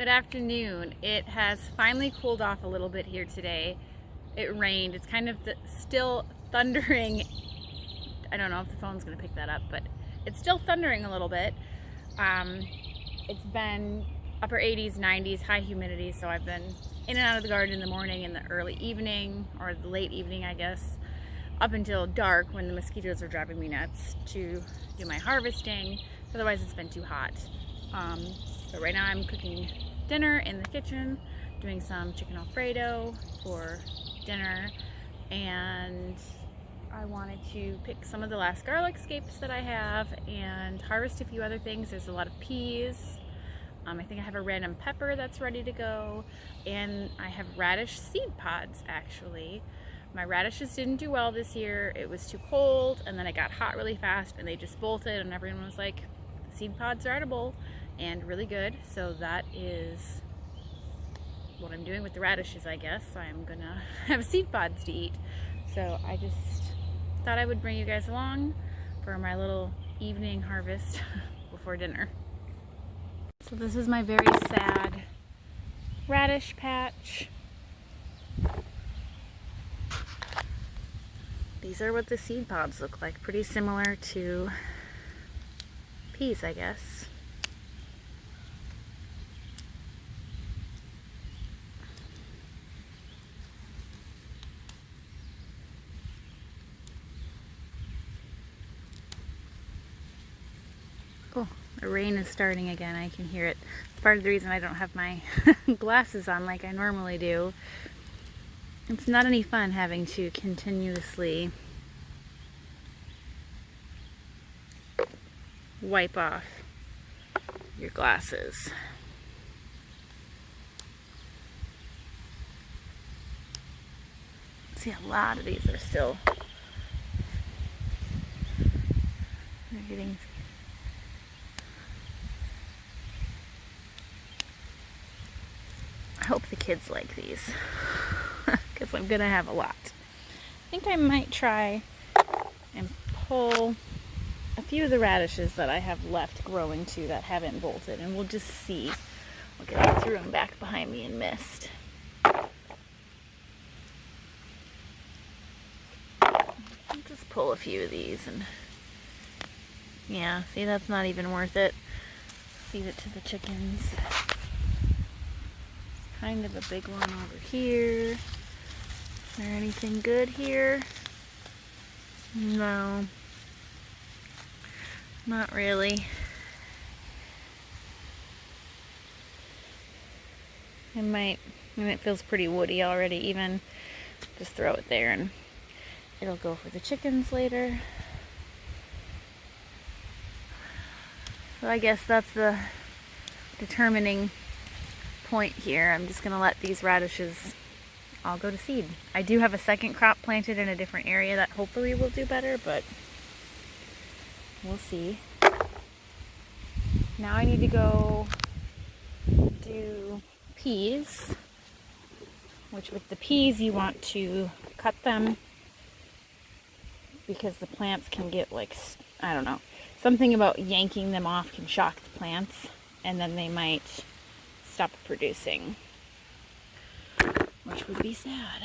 Good afternoon. It has finally cooled off a little bit here today. It rained. It's kind of still thundering. I don't know if the phone's going to pick that up, but it's still thundering a little bit. It's been upper 80s, 90s, high humidity, so I've been in and out of the garden in the morning, in the early evening, or the late evening, I guess, up until dark when the mosquitoes are driving me nuts to do my harvesting. Otherwise it's been too hot. But right now I'm cooking dinner in the kitchen, doing some chicken Alfredo for dinner, and I wanted to pick some of the last garlic scapes that I have and harvest a few other things. There's a lot of peas. I think I have a random pepper that's ready to go, and I have radish seed pods actually. My radishes didn't do well this year. It was too cold, and then it got hot really fast and they just bolted, and everyone was like, the seed pods are edible and really good. So that is what I'm doing with the radishes, I guess. I'm gonna have seed pods to eat. So I just thought I would bring you guys along for my little evening harvest before dinner. So this is my very sad radish patch. These are what the seed pods look like. Pretty similar to peas, I guess. Oh, the rain is starting again. I can hear it. It's part of the reason I don't have my glasses on like I normally do. It's not any fun having to continuously wipe off your glasses. See, a lot of these are still, they're getting, I hope the kids like these because I'm gonna have a lot. I think I might try and pull a few of the radishes that I have left growing too that haven't bolted, and we'll just see. Look at, I threw them back behind me and missed. I'll just pull a few of these, and yeah, see, that's not even worth it. Feed it to the chickens. Kind of a big one over here. Is there anything good here? No. Not really. I might, and it feels pretty woody already even, just throw it there and it'll go for the chickens later. So I guess that's the determining point here. I'm just gonna let these radishes all go to seed. I do have a second crop planted in a different area that hopefully will do better, but we'll see. Now I need to go do peas, which with the peas you want to cut them because the plants can get like, I don't know, something about yanking them off can shock the plants and then they might stop producing, which would be sad.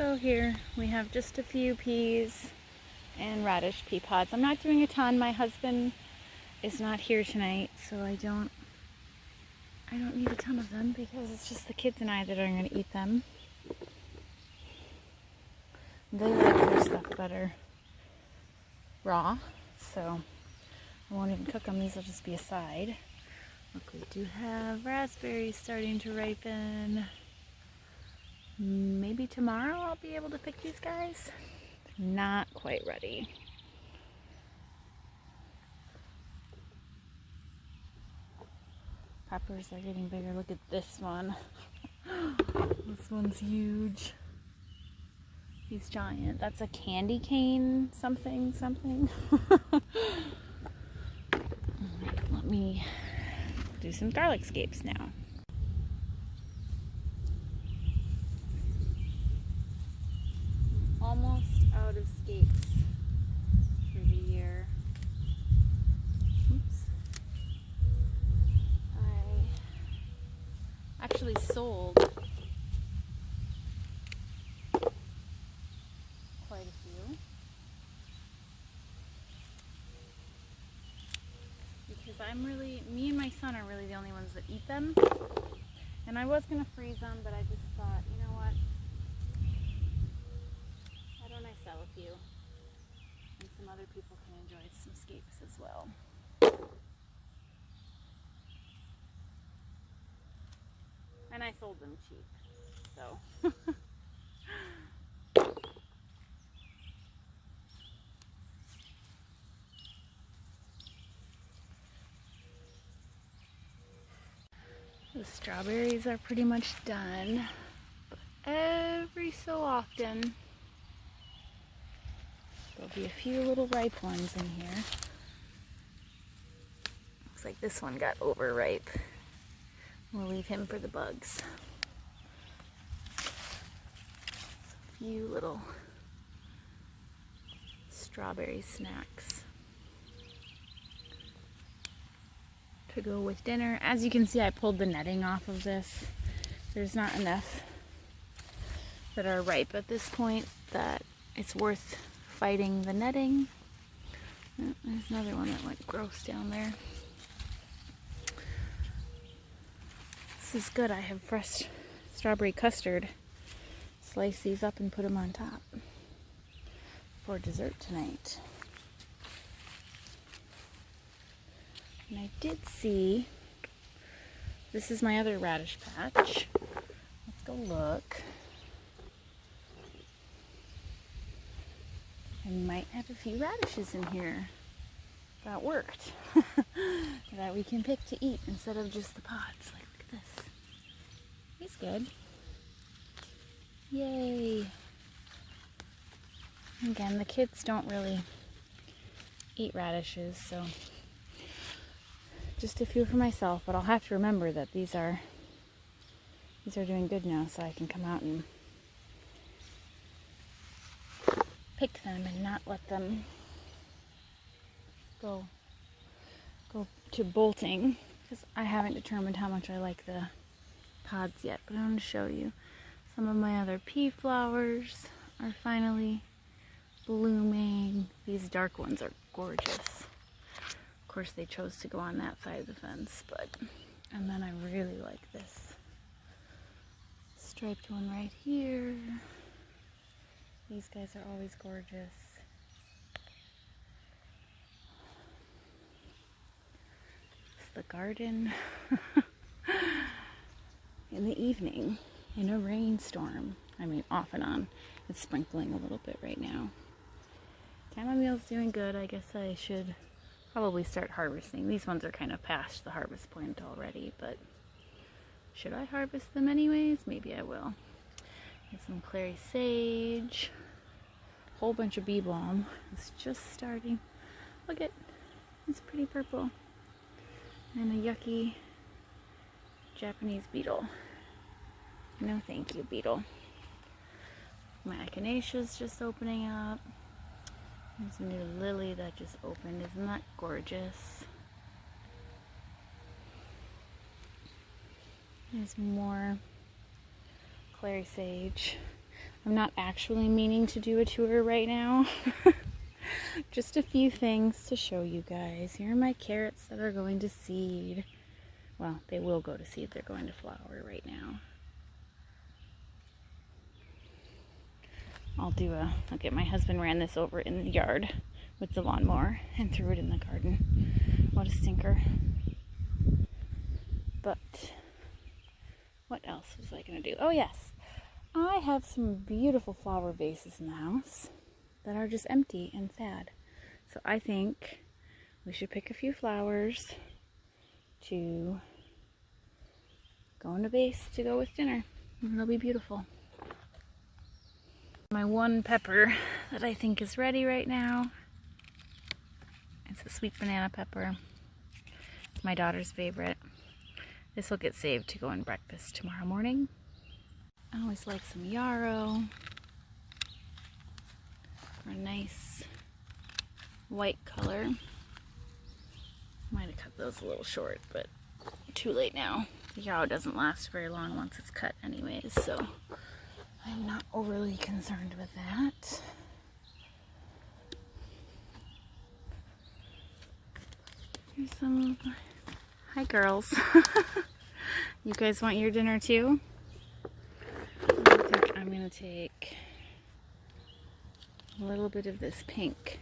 So here we have just a few peas and radish pea pods. I'm not doing a ton. My husband is not here tonight, so I don't need a ton of them because it's just the kids and I that are going to eat them. They like their stuff better raw, so I won't even cook them. These will just be a side. Look, we do have raspberries starting to ripen. Maybe tomorrow I'll be able to pick these guys. Not quite ready. Peppers are getting bigger. Look at this one. This one's huge. He's giant. That's a candy cane something. Alright, let me do some garlic scapes now. Almost out of scapes for the year. Oops. I actually sold quite a few because me and my son are really the only ones that eat them. And I was going to freeze them, but I just thought, you know what? Why don't I sell a few? And some other people can enjoy some scapes as well. And I sold them cheap, so. The strawberries are pretty much done, but every so often there'll be a few little ripe ones in here. Looks like this one got overripe. We'll leave him for the bugs. A few little strawberry snacks to go with dinner. As you can see, I pulled the netting off of this. There's not enough that are ripe at this point that it's worth fighting the netting. Oh, there's another one that went gross down there. This is good. I have fresh strawberry custard. Slice these up and put them on top for dessert tonight. And I did see, this is my other radish patch. Let's go look. I might have a few radishes in here that worked. That we can pick to eat instead of just the pods. Like, look at this. He's good. Yay. Again, the kids don't really eat radishes, so just a few for myself, but I'll have to remember that these are doing good now, so I can come out and pick them and not let them go to bolting, because I haven't determined how much I like the pods yet. But I'm going to show you some of my other pea flowers are finally blooming. These dark ones are gorgeous. Of course, they chose to go on that side of the fence, and then I really like this striped one right here. These guys are always gorgeous. It's the garden in the evening in a rainstorm. I mean, off and on. It's sprinkling a little bit right now. Chamomile's doing good. I guess I should probably start harvesting. These ones are kind of past the harvest point already, but should I harvest them anyways? Maybe I will. Get some clary sage. Whole bunch of bee balm. It's just starting. Look at, it's pretty purple. And a yucky Japanese beetle. No thank you, beetle. My echinacea's just opening up. There's a new lily that just opened. Isn't that gorgeous? There's more clary sage. I'm not actually meaning to do a tour right now. Just a few things to show you guys. Here are my carrots that are going to seed. Well, they will go to seed. They're going to flower right now. I'll get my husband ran this over in the yard with the lawnmower and threw it in the garden. What a stinker. But what else was I going to do? Oh yes, I have some beautiful flower vases in the house that are just empty and sad. So I think we should pick a few flowers to go in a vase to go with dinner. And it'll be beautiful. My one pepper that I think is ready right now. It's a sweet banana pepper. It's my daughter's favorite. This will get saved to go in breakfast tomorrow morning. I always like some yarrow for a nice white color. Might have cut those a little short, but too late now. The yarrow doesn't last very long once it's cut anyways, so I'm not overly concerned with that. Here's some... Hi girls. You guys want your dinner too? I think I'm going to take a little bit of this pink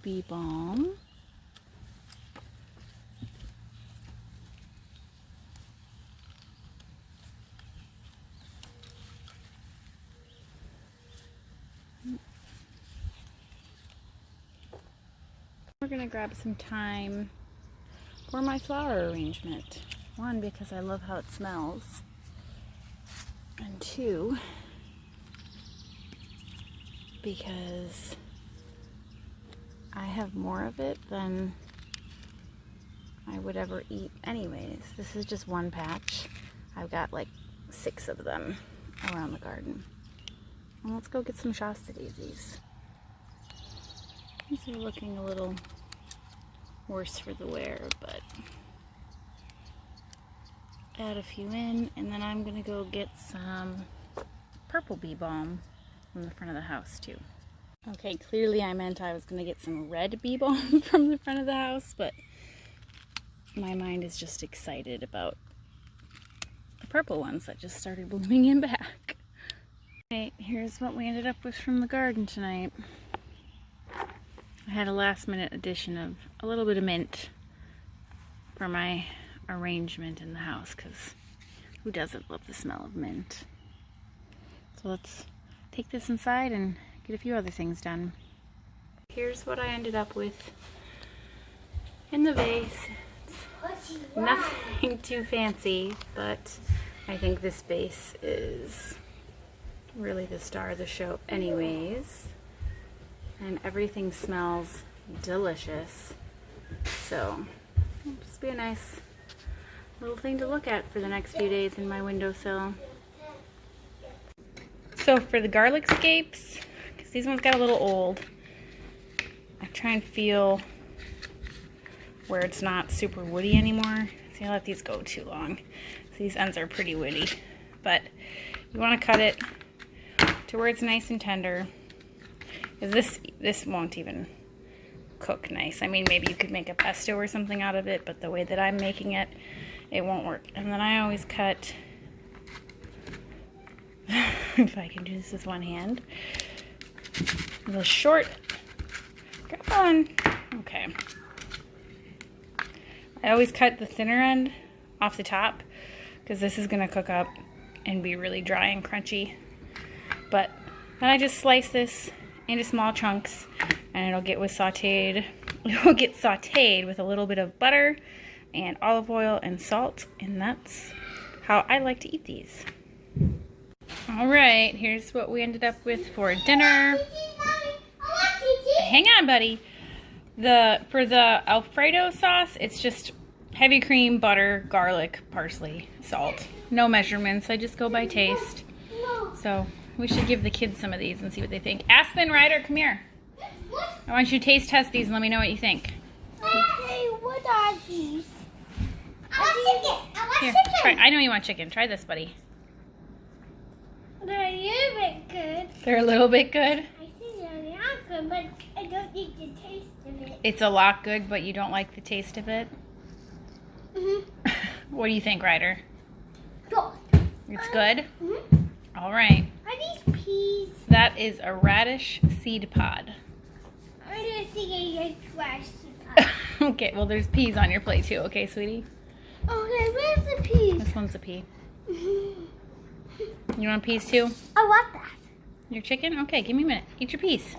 bee balm. We're going to grab some thyme for my flower arrangement. One, because I love how it smells. And two, because I have more of it than I would ever eat anyways. This is just one patch. I've got like 6 of them around the garden. And let's go get some Shasta daisies. These are looking a little worse for the wear, but add a few in, and then I'm gonna go get some purple bee balm from the front of the house too. Okay, clearly I meant I was gonna get some red bee balm from the front of the house, but my mind is just excited about the purple ones that just started blooming in back. Okay, here's what we ended up with from the garden tonight. I had a last minute addition of a little bit of mint for my arrangement in the house, because who doesn't love the smell of mint? So let's take this inside and get a few other things done. Here's what I ended up with in the vase. It's nothing too fancy, but I think this vase is really the star of the show anyways. And everything smells delicious. So it'll just be a nice little thing to look at for the next few days in my windowsill. So for the garlic scapes, because these ones got a little old, I try and feel where it's not super woody anymore. See, I let these go too long. So these ends are pretty woody. But you want to cut it to where it's nice and tender. Because this won't even cook nice. I mean, maybe you could make a pesto or something out of it, but the way that I'm making it, it won't work. And then I always cut, if I can do this with one hand, the short, come on, okay. I always cut the thinner end off the top, because this is going to cook up and be really dry and crunchy. But then I just slice this into small chunks, and it'll get sauteed with a little bit of butter and olive oil and salt, and that's how I like to eat these. Alright, here's what we ended up with for dinner. Hang on, buddy. For the Alfredo sauce, it's just heavy cream, butter, garlic, parsley, salt. No measurements, I just go by taste. So we should give the kids some of these and see what they think. Aspen, Ryder, come here. I want you to taste test these and let me know what you think. Okay, what are these? I want chicken. I want Here, chicken. try. I know you want chicken. Try this, buddy. They're a little bit good. They're a little bit good? I think they're not good, but I don't like the taste of it. It's a lot good, but you don't like the taste of it? Mm-hmm. What do you think, Ryder? Good. It's good? Mm-hmm. All right. Are these peas? That is a radish seed pod. I don't think I like rice. Okay, well, there's peas on your plate too, okay, sweetie? Okay, where's the peas? This one's a pea. You want peas too? I want that. Your chicken? Okay, give me a minute. Eat your piece.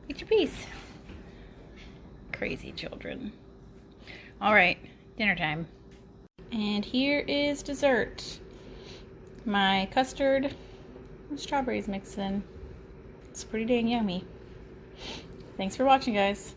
Eat your piece. Crazy children. All right, dinner time. And here is dessert. My custard and strawberries mixed in. It's pretty dang yummy. Thanks for watching, guys.